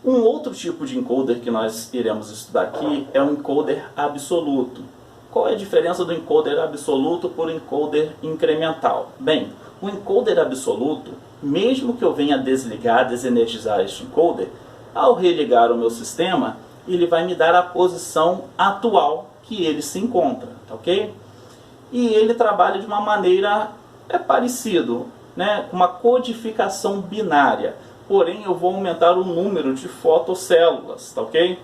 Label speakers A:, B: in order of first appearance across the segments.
A: Um outro tipo de encoder que nós iremos estudar aqui é o encoder absoluto. Qual é a diferença do encoder absoluto por encoder incremental? Bem, o encoder absoluto, mesmo que eu venha desligar, desenergizar este encoder, ao religar o meu sistema, ele vai me dar a posição atual que ele se encontra, tá ok? E ele trabalha de uma maneira parecido, né, com uma codificação binária. Porém, eu vou aumentar o número de fotocélulas, tá ok?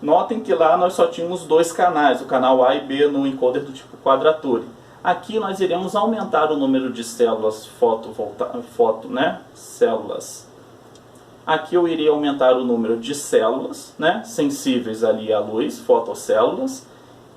A: Notem que lá nós só tínhamos dois canais, o canal A e B no encoder do tipo quadrature. Aqui nós iremos aumentar o número de células células. Aqui eu iria aumentar o número de células, né, sensíveis ali à luz, fotocélulas,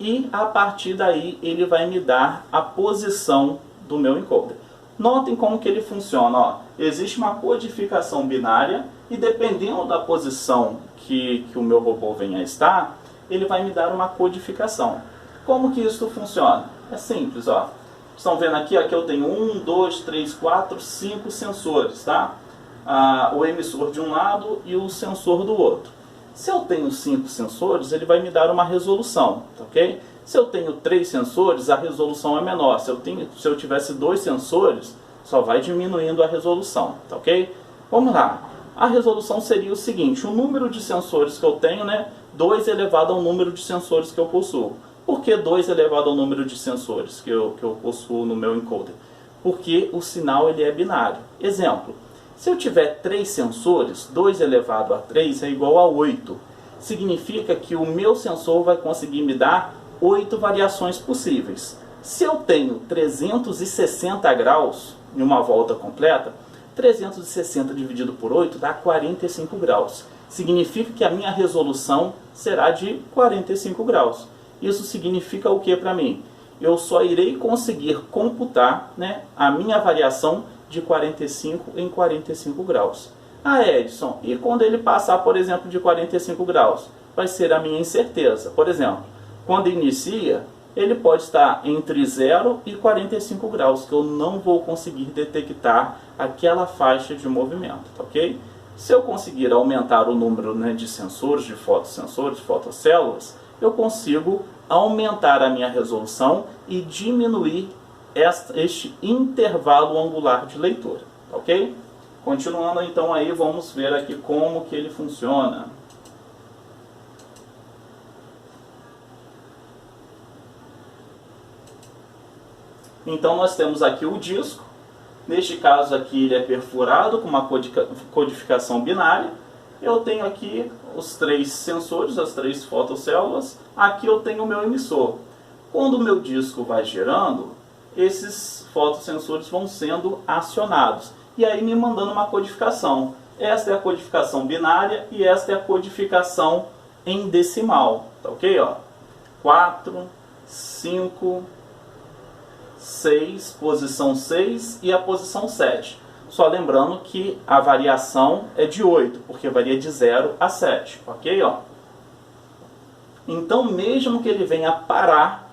A: e a partir daí ele vai me dar a posição do meu encoder. Notem como que ele funciona. Ó. Existe uma codificação binária e dependendo da posição que o meu robô venha a estar, ele vai me dar uma codificação. Como que isso funciona? É simples. Ó. Estão vendo aqui, aqui eu tenho 1, 2, 3, 4, 5 sensores. Tá? O emissor de um lado e o sensor do outro. Se eu tenho 5 sensores, ele vai me dar uma resolução. Tá, ok? Se eu tenho 3 sensores, a resolução é menor. Se eu tivesse 2 sensores, só vai diminuindo a resolução, tá ok? Vamos lá. A resolução seria o seguinte, o número de sensores que eu tenho, né, 2 elevado ao número de sensores que eu possuo. Por que 2 elevado ao número de sensores que eu possuo no meu encoder? Porque o sinal ele é binário. Exemplo, se eu tiver 3 sensores, 2 elevado a 3 é igual a 8. Significa que o meu sensor vai conseguir me dar 8 variações possíveis. Se eu tenho 360 graus em uma volta completa, 360 dividido por 8 dá 45 graus. Significa que a minha resolução será de 45 graus. Isso significa o que para mim? Eu só irei conseguir computar, né, a minha variação de 45 em 45 graus. Ah, Edson, e quando ele passar, por exemplo, de 45 graus? Vai ser a minha incerteza. Por exemplo, quando inicia, ele pode estar entre 0 e 45 graus, que eu não vou conseguir detectar aquela faixa de movimento, tá ok? Se eu conseguir aumentar o número, né, de sensores, de fotossensores, fotocélulas, eu consigo aumentar a minha resolução e diminuir este intervalo angular de leitura, tá ok? Continuando então aí, vamos ver aqui como que ele funciona. Então nós temos aqui o disco, neste caso aqui ele é perfurado com uma codificação binária. Eu tenho aqui os 3 sensores, as 3 fotocélulas, aqui eu tenho o meu emissor. Quando o meu disco vai girando, esses fotossensores vão sendo acionados, e aí me mandando uma codificação. Esta é a codificação binária e esta é a codificação em decimal, tá ok? Ó, 4, 5... 6, posição 6 e a posição 7. Só lembrando que a variação é de 8, porque varia de 0 a 7, ok? Ó. Então, mesmo que ele venha parar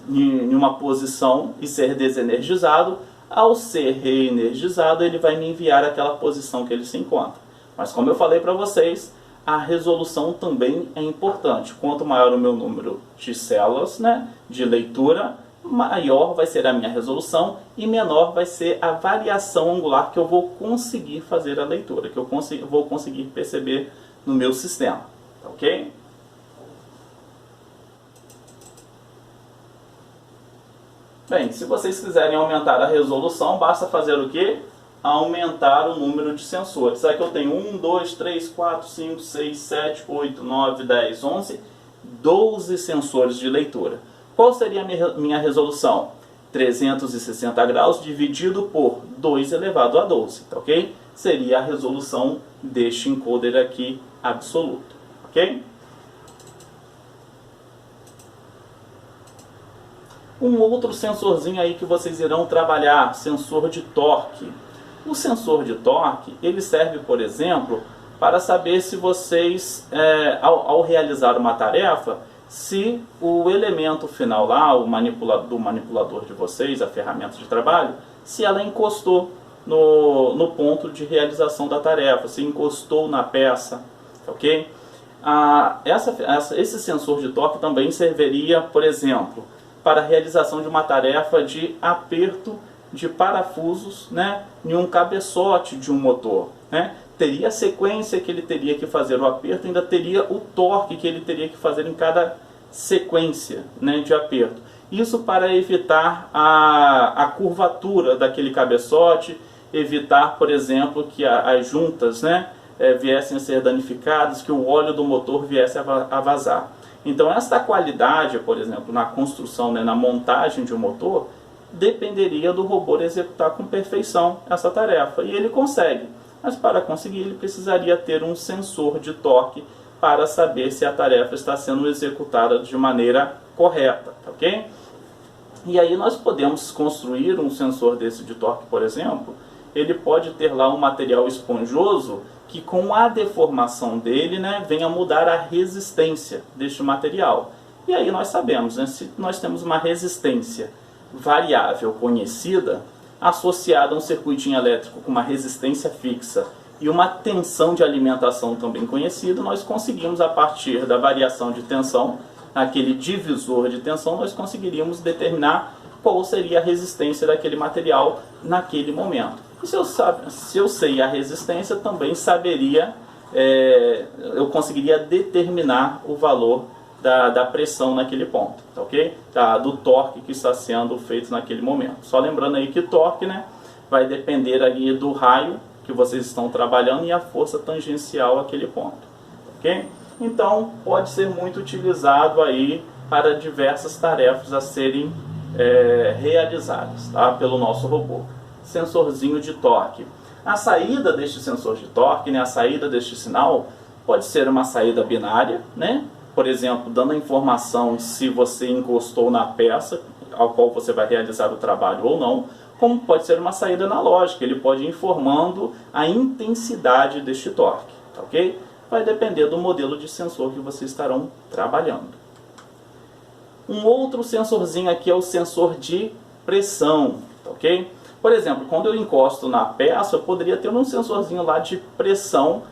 A: em uma posição e ser desenergizado, ao ser reenergizado, ele vai me enviar aquela posição que ele se encontra. Mas como eu falei para vocês, a resolução também é importante. Quanto maior o meu número de células, né, de leitura, maior vai ser a minha resolução e menor vai ser a variação angular que eu vou conseguir fazer a leitura, que eu vou conseguir perceber no meu sistema, tá ok? Bem, se vocês quiserem aumentar a resolução, basta fazer o quê? Aumentar o número de sensores. Aqui eu tenho 1, 2, 3, 4, 5, 6, 7, 8, 9, 10, 11, 12 sensores de leitura. Qual seria a minha resolução? 360 graus dividido por 2 elevado a 12, tá ok? Seria a resolução deste encoder aqui absoluto, ok? Um outro sensorzinho aí que vocês irão trabalhar, sensor de torque. O sensor de torque, ele serve, por exemplo, para saber se vocês, ao realizar uma tarefa, se o elemento final lá, do manipulador de vocês, a ferramenta de trabalho, se ela encostou no ponto de realização da tarefa, se encostou na peça, ok? Esse sensor de torque também serviria, por exemplo, para a realização de uma tarefa de aperto de parafusos, né, em um cabeçote de um motor, né? Teria a sequência que ele teria que fazer o aperto, ainda teria o torque que ele teria que fazer em cada sequência, né, de aperto. Isso para evitar a curvatura daquele cabeçote, evitar, por exemplo, que as juntas, né, viessem a ser danificadas, que o óleo do motor viesse a vazar. Então esta qualidade, por exemplo, na construção, né, na montagem de um motor, dependeria do robô executar com perfeição essa tarefa. E ele consegue, mas para conseguir ele precisaria ter um sensor de torque para saber se a tarefa está sendo executada de maneira correta, ok? E aí nós podemos construir um sensor desse de torque, por exemplo. Ele pode ter lá um material esponjoso que com a deformação dele, né, venha mudar a resistência deste material. E aí nós sabemos, né, se nós temos uma resistência variável conhecida, associada a um circuitinho elétrico com uma resistência fixa e uma tensão de alimentação também conhecida, nós conseguimos, a partir da variação de tensão, aquele divisor de tensão, nós conseguiríamos determinar qual seria a resistência daquele material naquele momento. E se eu sei a resistência, também saberia, eu conseguiria determinar o valor da pressão naquele ponto, ok? Do torque que está sendo feito naquele momento. Só lembrando aí que torque, né, vai depender ali do raio que vocês estão trabalhando e a força tangencial àquele ponto, ok? Então pode ser muito utilizado aí para diversas tarefas a serem realizadas, tá, pelo nosso robô. Sensorzinho de torque. A saída deste sensor de torque, né, a saída deste sinal, pode ser uma saída binária, né? Por exemplo, dando a informação se você encostou na peça ao qual você vai realizar o trabalho ou não, como pode ser uma saída analógica, ele pode ir informando a intensidade deste torque, ok? Vai depender do modelo de sensor que vocês estarão trabalhando. Um outro sensorzinho aqui é o sensor de pressão, ok? Por exemplo, quando eu encosto na peça, eu poderia ter um sensorzinho lá de pressão,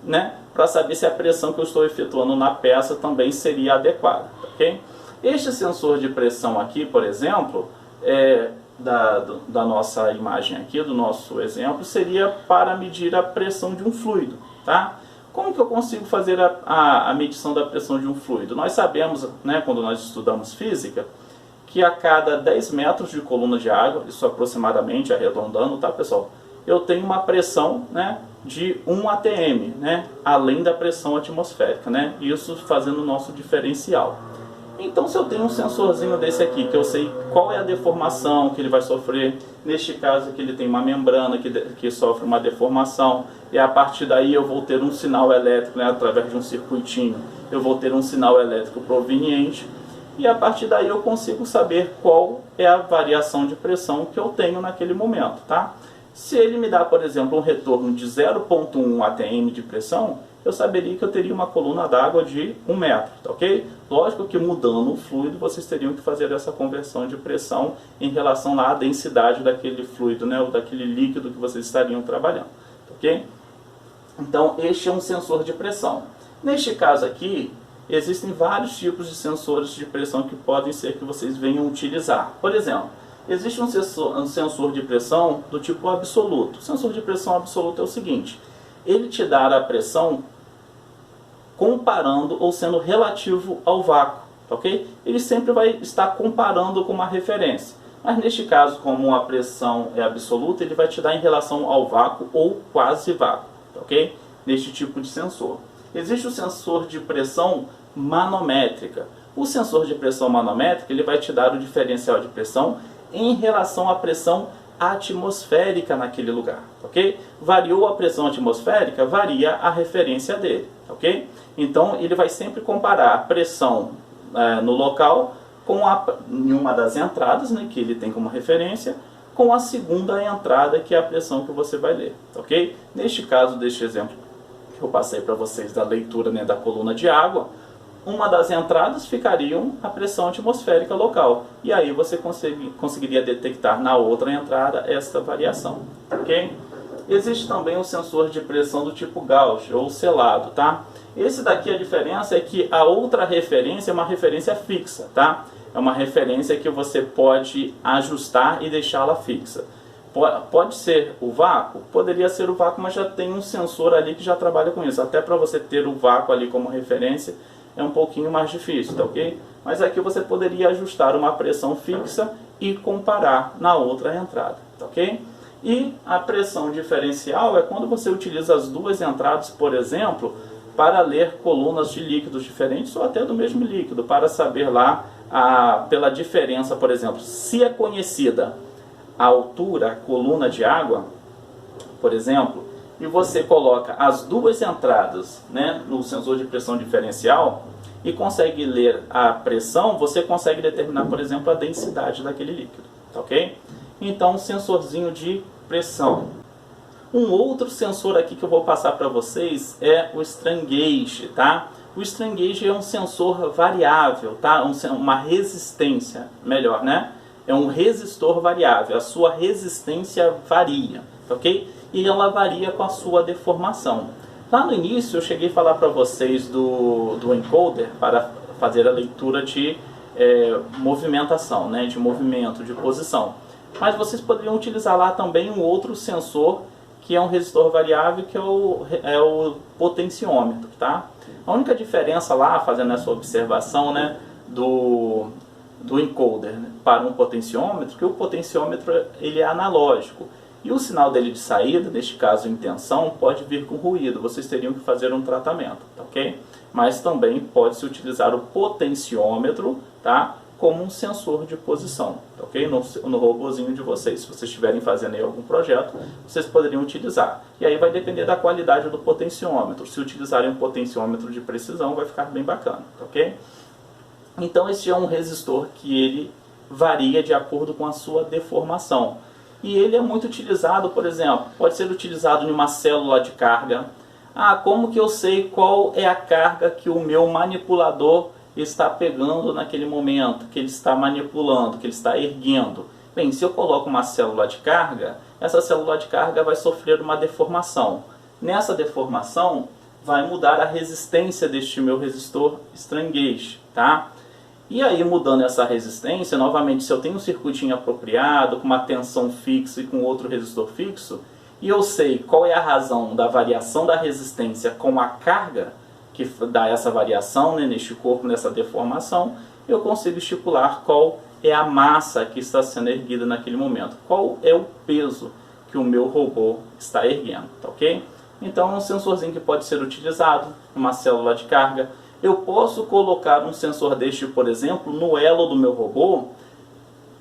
A: né, para saber se a pressão que eu estou efetuando na peça também seria adequada, ok? Este sensor de pressão aqui, por exemplo, da nossa imagem aqui, do nosso exemplo, seria para medir a pressão de um fluido, tá? Como que eu consigo fazer a medição da pressão de um fluido? Nós sabemos, né, quando nós estudamos física, que a cada 10 metros de coluna de água, isso aproximadamente, arredondando, tá, pessoal? Eu tenho uma pressão, né, de 1 atm, né, além da pressão atmosférica, né, isso fazendo o nosso diferencial. Então, se eu tenho um sensorzinho desse aqui, que eu sei qual é a deformação que ele vai sofrer, neste caso aqui ele tem uma membrana que sofre uma deformação, e a partir daí eu vou ter um sinal elétrico, né, através de um circuitinho, eu vou ter um sinal elétrico proveniente, e a partir daí eu consigo saber qual é a variação de pressão que eu tenho naquele momento, tá? Se ele me dá, por exemplo, um retorno de 0,1 atm de pressão, eu saberia que eu teria uma coluna d'água de 1 metro, tá, ok? Lógico que mudando o fluido, vocês teriam que fazer essa conversão de pressão em relação lá à densidade daquele fluido, né, ou daquele líquido que vocês estariam trabalhando, tá, ok? Então, este é um sensor de pressão. Neste caso aqui, existem vários tipos de sensores de pressão que podem ser que vocês venham utilizar. Por exemplo, existe um sensor de pressão do tipo absoluto. O sensor de pressão absoluto é o seguinte: ele te dá a pressão comparando ou sendo relativo ao vácuo, ok? Ele sempre vai estar comparando com uma referência. Mas neste caso, como a pressão é absoluta, ele vai te dar em relação ao vácuo ou quase vácuo, ok? Neste tipo de sensor. Existe o sensor de pressão manométrica. O sensor de pressão manométrica, ele vai te dar o diferencial de pressão em relação à pressão atmosférica naquele lugar, ok? Variou a pressão atmosférica, varia a referência dele, ok? Então ele vai sempre comparar a pressão no local em uma das entradas, né, que ele tem como referência, com a segunda entrada, que é a pressão que você vai ler, ok? Neste caso, deste exemplo que eu passei para vocês da leitura, né, da coluna de água, uma das entradas ficariam a pressão atmosférica local. E aí você conseguiria detectar na outra entrada esta variação, ok? Existe também um sensor de pressão do tipo gauge ou selado, tá? Esse daqui, a diferença é que a outra referência é uma referência fixa, tá? É uma referência que você pode ajustar e deixá-la fixa. Pode ser o vácuo? Poderia ser o vácuo, mas já tem um sensor ali que já trabalha com isso. Até para você ter o vácuo ali como referência é um pouquinho mais difícil, tá ok? Mas aqui você poderia ajustar uma pressão fixa e comparar na outra entrada, tá ok? E a pressão diferencial é quando você utiliza as duas entradas, por exemplo, para ler colunas de líquidos diferentes ou até do mesmo líquido, para saber lá pela diferença, por exemplo, se é conhecida a altura, a coluna de água, por exemplo, e você coloca as duas entradas, né, no sensor de pressão diferencial e consegue ler a pressão, você consegue determinar, por exemplo, a densidade daquele líquido, tá ok? Então, um sensorzinho de pressão. Um outro sensor aqui que eu vou passar para vocês é o strain gauge, tá? O strain gauge é um sensor variável, tá? Uma resistência, melhor, né? É um resistor variável, a sua resistência varia, tá ok? E ela varia com a sua deformação. Lá no início eu cheguei a falar para vocês do encoder para fazer a leitura de movimentação, né? De movimento, de posição. Mas vocês poderiam utilizar lá também um outro sensor que é um resistor variável, que é o potenciômetro, tá? A única diferença lá, fazendo essa observação, né, do encoder, né, para um potenciômetro, que o potenciômetro ele é analógico. E o sinal dele de saída, neste caso em tensão, pode vir com ruído. Vocês teriam que fazer um tratamento, tá ok? Mas também pode-se utilizar o potenciômetro, tá, como um sensor de posição, tá ok? No robozinho de vocês. Se vocês estiverem fazendo aí algum projeto, vocês poderiam utilizar. E aí vai depender da qualidade do potenciômetro. Se utilizarem um potenciômetro de precisão, vai ficar bem bacana, tá ok? Então este é um resistor que ele varia de acordo com a sua deformação. E ele é muito utilizado, por exemplo, pode ser utilizado em uma célula de carga. Como que eu sei qual é a carga que o meu manipulador está pegando naquele momento, que ele está manipulando, que ele está erguendo? Bem, se eu coloco uma célula de carga, essa célula de carga vai sofrer uma deformação. Nessa deformação, vai mudar a resistência deste meu resistor strain gauge, tá? E aí, mudando essa resistência, novamente, se eu tenho um circuitinho apropriado, com uma tensão fixa e com outro resistor fixo, e eu sei qual é a razão da variação da resistência com a carga, que dá essa variação, né, neste corpo, nessa deformação, eu consigo estipular qual é a massa que está sendo erguida naquele momento, qual é o peso que o meu robô está erguendo, tá ok? Então é um sensorzinho que pode ser utilizado numa célula de carga. Eu posso colocar um sensor deste, por exemplo, no elo do meu robô,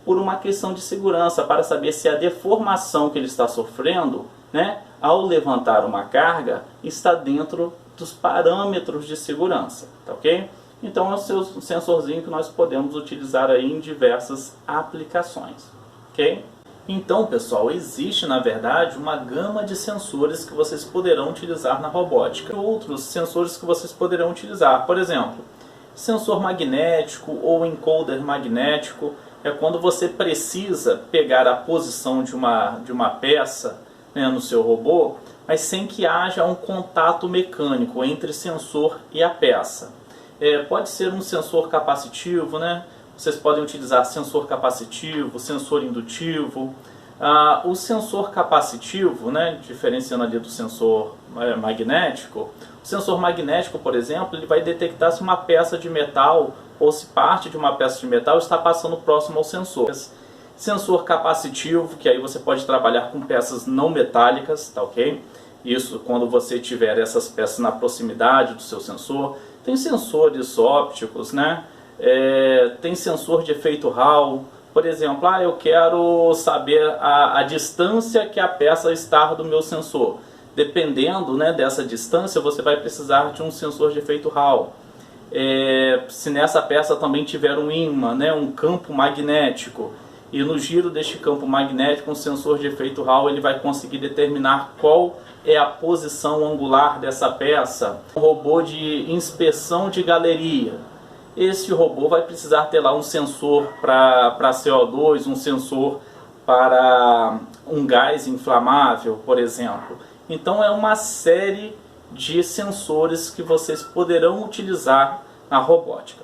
A: por uma questão de segurança, para saber se a deformação que ele está sofrendo, né, ao levantar uma carga, está dentro dos parâmetros de segurança, tá ok? Então é um sensorzinho que nós podemos utilizar aí em diversas aplicações, ok? Então, pessoal, existe na verdade uma gama de sensores que vocês poderão utilizar na robótica. Outros sensores que vocês poderão utilizar, por exemplo, sensor magnético ou encoder magnético, é quando você precisa pegar a posição de uma peça, né, no seu robô, mas sem que haja um contato mecânico entre sensor e a peça. Pode ser um sensor capacitivo, né? Vocês podem utilizar sensor capacitivo, sensor indutivo. O sensor capacitivo, né, diferenciando ali do sensor magnético, o sensor magnético, por exemplo, ele vai detectar se uma peça de metal ou se parte de uma peça de metal está passando próximo ao sensor. Sensor capacitivo, que aí você pode trabalhar com peças não metálicas, tá ok? Isso quando você tiver essas peças na proximidade do seu sensor. Tem sensores ópticos, né? Tem sensor de efeito Hall. Por exemplo, eu quero saber a distância que a peça está do meu sensor. Dependendo, né, dessa distância, você vai precisar de um sensor de efeito Hall. Se nessa peça também tiver um ímã, né, um campo magnético, e no giro deste campo magnético, um sensor de efeito Hall ele vai conseguir determinar qual é a posição angular dessa peça. Um robô de inspeção de galeria. Esse robô vai precisar ter lá um sensor para CO2, um sensor para um gás inflamável, por exemplo. Então é uma série de sensores que vocês poderão utilizar na robótica.